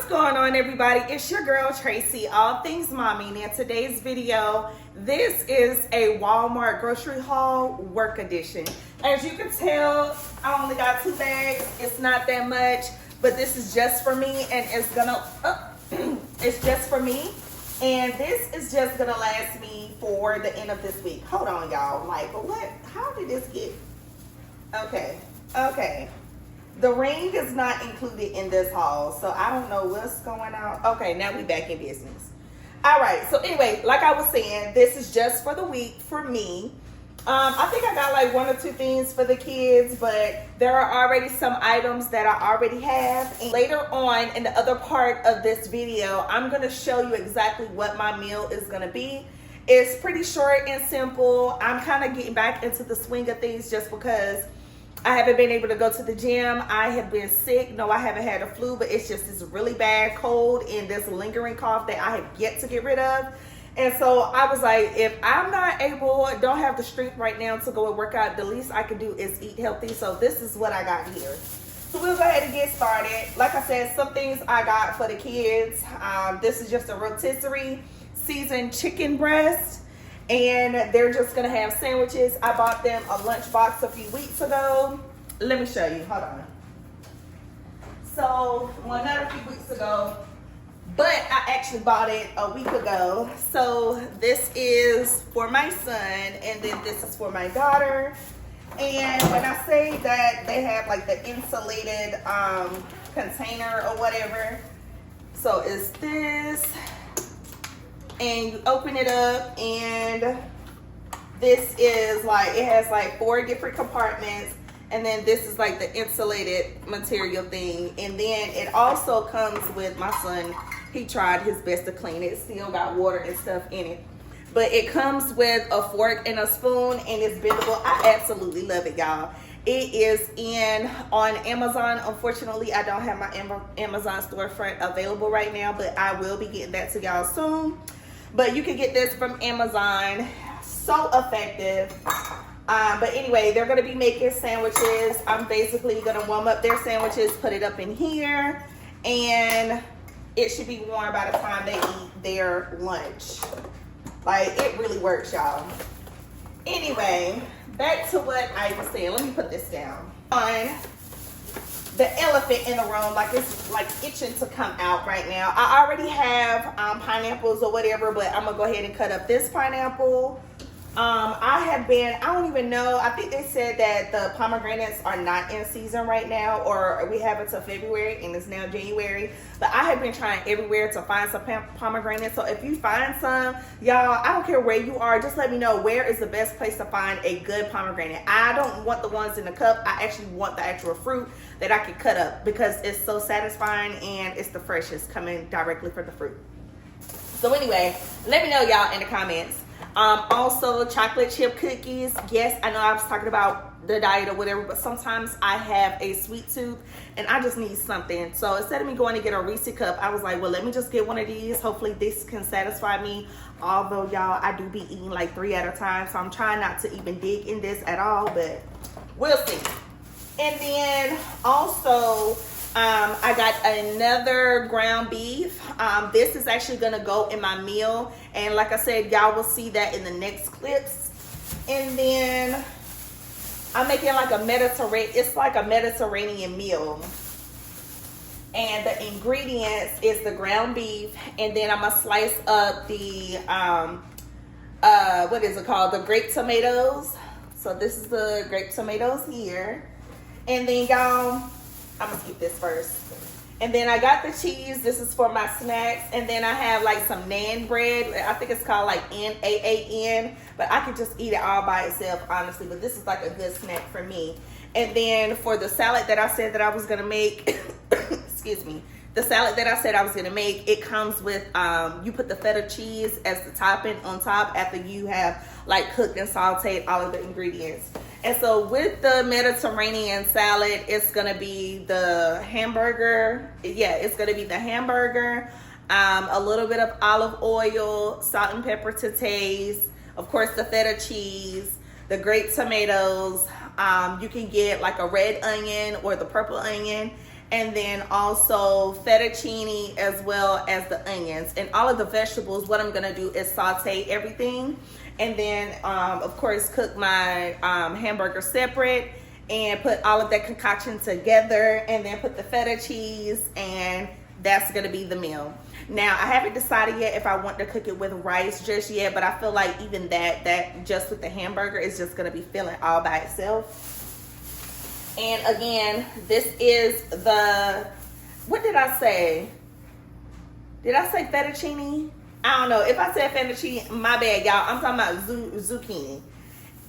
What's going on, everybody? It's your girl Tracy, all things mommy. Now today's video, this is a Walmart grocery haul work edition. As you can tell, I only got 2 bags. It's not that much, but this is just for me, and it's gonna it's just for me, and this is just gonna last me for the end of this week. Hold on, y'all. Like, but what? How did this get? Okay. The ring is not included in this haul, so I don't know what's going on. Okay, now we back in business. All right, so anyway, like I was saying, this is just for the week for me. I think I got like 1 or 2 things for the kids, but there are already some items that I already have. And later on in the other part of this video, I'm gonna show you exactly what my meal is gonna be. It's pretty short and simple. I'm kind of getting back into the swing of things just because I haven't been able to go to the gym. I have been sick. No, I haven't had a flu, but it's just this really bad cold and this lingering cough that I have yet to get rid of. And so I was like, if I'm not able, don't have the strength right now to go and work out, the least I can do is eat healthy. So this is what I got here. So we'll go ahead and get started. Like I said, some things I got for the kids. This is just a rotisserie seasoned chicken breast. And they're just gonna have sandwiches. I bought them a lunch box a few weeks ago. Let me show you, hold on. So, well, not a few weeks ago, but I actually bought it a week ago. So this is for my son, and then this is for my daughter. And when I say that they have like the insulated container or whatever, so it's this. And you open it up, and this is like, it has like 4 different compartments, and then this is like the insulated material thing. And then it also comes with, my son, he tried his best to clean it, still got water and stuff in it, but it comes with a fork and a spoon, and it's bendable. I absolutely love it, y'all. It is on Amazon. Unfortunately, I don't have my Amazon storefront available right now, but I will be getting that to y'all soon. But you can get this from Amazon. So effective. But anyway, they're going to be making sandwiches. I'm basically going to warm up their sandwiches, put it up in here, and it should be warm by the time they eat their lunch. Like, it really works, y'all. Anyway, back to what I was saying. Let me put this down. The elephant in the room, like it's like itching to come out right now. I already have pineapples or whatever, but I'm gonna go ahead and cut up this pineapple. I don't even know, I think they said that the pomegranates are not in season right now, or we have it till February and it's now January. But I have been trying everywhere to find some pomegranates. So if you find some, y'all, I don't care where you are, just let me know where is the best place to find a good pomegranate. I don't want the ones in the cup. I actually want the actual fruit that I can cut up, because it's so satisfying and it's the freshest, coming directly from the fruit. So anyway, let me know, y'all, in the comments. Also, chocolate chip cookies. Yes, I know I was talking about the diet or whatever, but sometimes I have a sweet tooth and I just need something. So instead of me going to get a Reese cup, I was like, well, let me just get one of these. Hopefully this can satisfy me. Although, y'all, I do be eating like 3 at a time, so I'm trying not to even dig in this at all, but we'll see. And then also, I got another ground beef. This is actually gonna go in my meal, and like I said, y'all will see that in the next clips. And then I'm making like it's like a Mediterranean meal, and the ingredients is the ground beef, and then I'm gonna slice up the what is it called, the grape tomatoes. So this is the grape tomatoes here. And then, y'all, I'm gonna skip this first. And then I got the cheese. This is for my snacks. And then I have like some naan bread. I think it's called like Naan, but I could just eat it all by itself, honestly. But this is like a good snack for me. And then for the salad that I said that I was gonna make, excuse me, the salad that I said I was gonna make, it comes with, you put the feta cheese as the topping on top after you have like cooked and sauteed all of the ingredients. And so with the Mediterranean salad, it's gonna be the hamburger. Yeah, it's gonna be the hamburger, a little bit of olive oil, salt and pepper to taste, of course the feta cheese, the grape tomatoes. You can get like a red onion or the purple onion, and then also fettuccine as well as the onions. And all of the vegetables, what I'm going to do is saute everything. And then, of course, cook my hamburger separate and put all of that concoction together, and then put the feta cheese, and that's going to be the meal. Now, I haven't decided yet if I want to cook it with rice just yet, but I feel like even that just with the hamburger is just going to be filling all by itself. And again, this is the, what did I say? Did I say fettuccine? I don't know. If I said fettuccine, my bad, y'all. I'm talking about zucchini.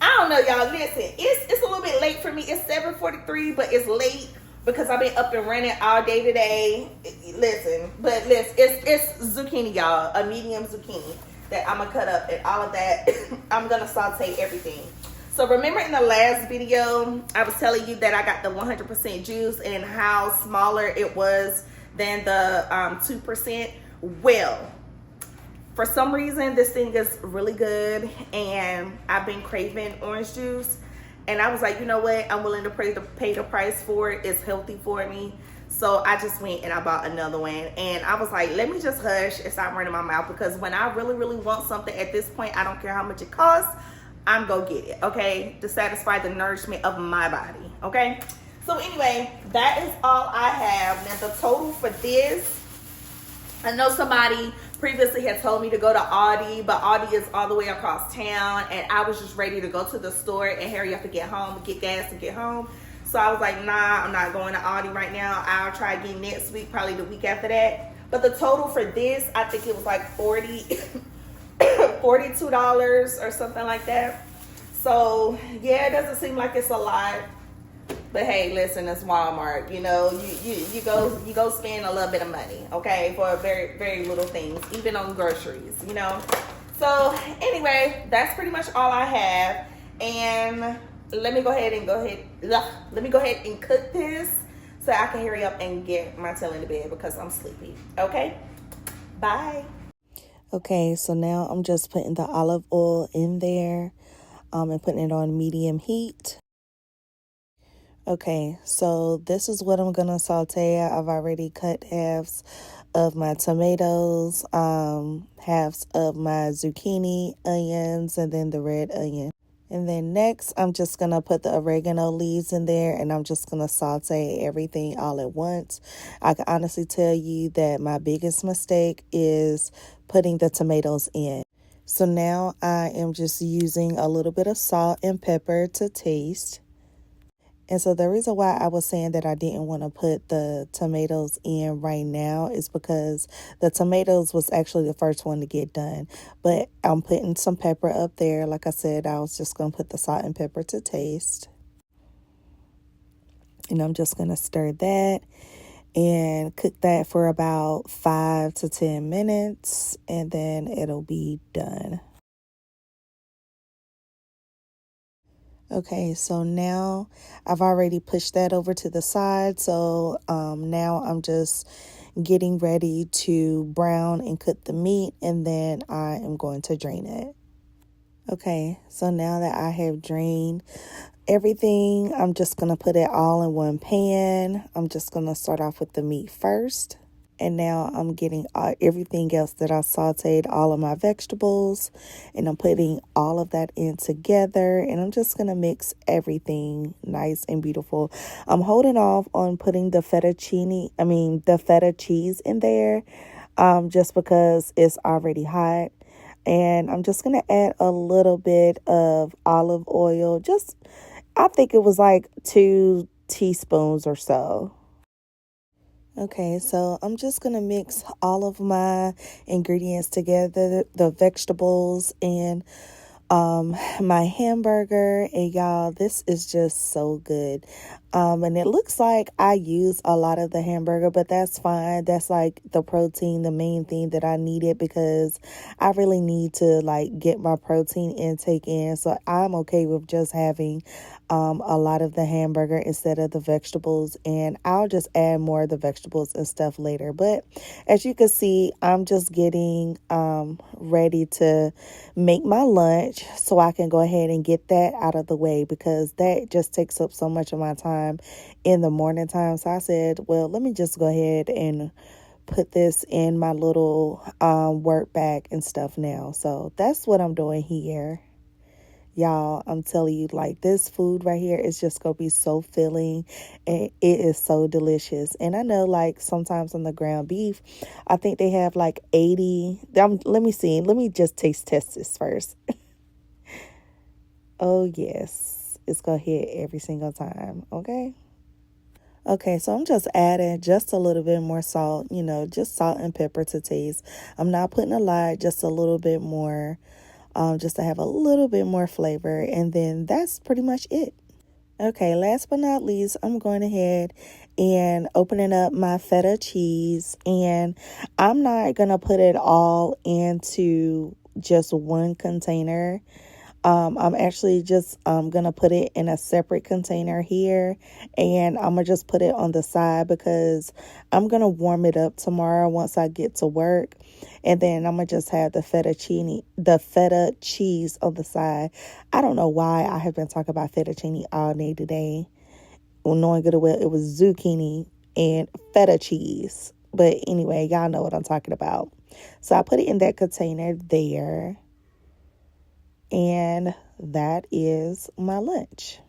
I don't know, y'all. Listen, it's a little bit late for me. It's 7:43, but it's late because I've been up and running all day today. Listen, it's zucchini, y'all. A medium zucchini that I'm gonna cut up, and all of that. I'm gonna saute everything. So remember in the last video, I was telling you that I got the 100% juice and how smaller it was than the 2%. Well, for some reason, this thing is really good, and I've been craving orange juice. And I was like, you know what? I'm willing to pay the price for it. It's healthy for me. So I just went and I bought another one. And I was like, let me just hush and stop running my mouth, because when I really, really want something at this point, I don't care how much it costs, I'm gonna get it, okay? To satisfy the nourishment of my body, okay? So anyway, that is all I have. Now the total for this, I know somebody previously had told me to go to Aldi, but Aldi is all the way across town, and I was just ready to go to the store and hurry up and get home, get gas and get home. So I was like, nah, I'm not going to Aldi right now. I'll try again next week, probably the week after that. But the total for this, I think it was like $42 or something like that. So yeah, it doesn't seem like it's a lot. But hey, listen, it's Walmart. You know, you go spend a little bit of money, okay, for very, very little things, even on groceries, you know. So anyway, that's pretty much all I have. And let me go ahead and cook this so I can hurry up and get my tail into bed because I'm sleepy. Okay, bye. Okay, so now I'm just putting the olive oil in there and putting it on medium heat. Okay, so this is what I'm going to saute. I've already cut halves of my tomatoes, halves of my zucchini, onions, and then the red onion. And then next, I'm just going to put the oregano leaves in there, and I'm just going to saute everything all at once. I can honestly tell you that my biggest mistake is putting the tomatoes in. So now I am just using a little bit of salt and pepper to taste. And so the reason why I was saying that I didn't want to put the tomatoes in right now is because the tomatoes was actually the first one to get done. But I'm putting some pepper up there. Like I said, I was just going to put the salt and pepper to taste. And I'm just going to stir that and cook that for about 5 to 10 minutes. And then it'll be done. Okay, so now I've already pushed that over to the side. So now I'm just getting ready to brown and cook the meat, and then I am going to drain it. Okay, so now that I have drained everything, I'm just going to put it all in one pan. I'm just going to start off with the meat first. And now I'm getting everything else that I sauteed, all of my vegetables, and I'm putting all of that in together. And I'm just going to mix everything nice and beautiful. I'm holding off on putting the feta cheese in there, just because it's already hot. And I'm just going to add a little bit of olive oil. I think it was like 2 teaspoons or so. Okay, so I'm just going to mix all of my ingredients together, the vegetables and my hamburger. And y'all, this is just so good. And it looks like I use a lot of the hamburger, but that's fine. That's like the protein, the main thing that I needed, because I really need to like get my protein intake in. So I'm okay with just having a lot of the hamburger instead of the vegetables, and I'll just add more of the vegetables and stuff later. But as you can see, I'm just getting ready to make my lunch so I can go ahead and get that out of the way, because that just takes up so much of my time in the morning time. So I said, well, let me just go ahead and put this in my little work bag and stuff now. So that's what I'm doing here. Y'all, I'm telling you, like, this food right here is just gonna be so filling, and it is so delicious. And I know, like, sometimes on the ground beef, I think they have like 80. Let me see. Let me just test this first. Oh, yes. It's gonna hit every single time. Okay. Okay, so I'm just adding just a little bit more salt, just salt and pepper to taste. I'm not putting a lot, just a little bit more, just to have a little bit more flavor. And then that's pretty much it. Okay, last but not least, I'm going ahead and opening up my feta cheese. And I'm not going to put it all into just one container. I'm actually just gonna put it in a separate container here, and I'm gonna just put it on the side because I'm gonna warm it up tomorrow once I get to work, and then I'm gonna just have the feta cheese on the side. I don't know why I have been talking about fettuccine all day today, well, knowing good and well it was zucchini and feta cheese. But anyway, y'all know what I'm talking about. So I put it in that container there. And that is my lunch.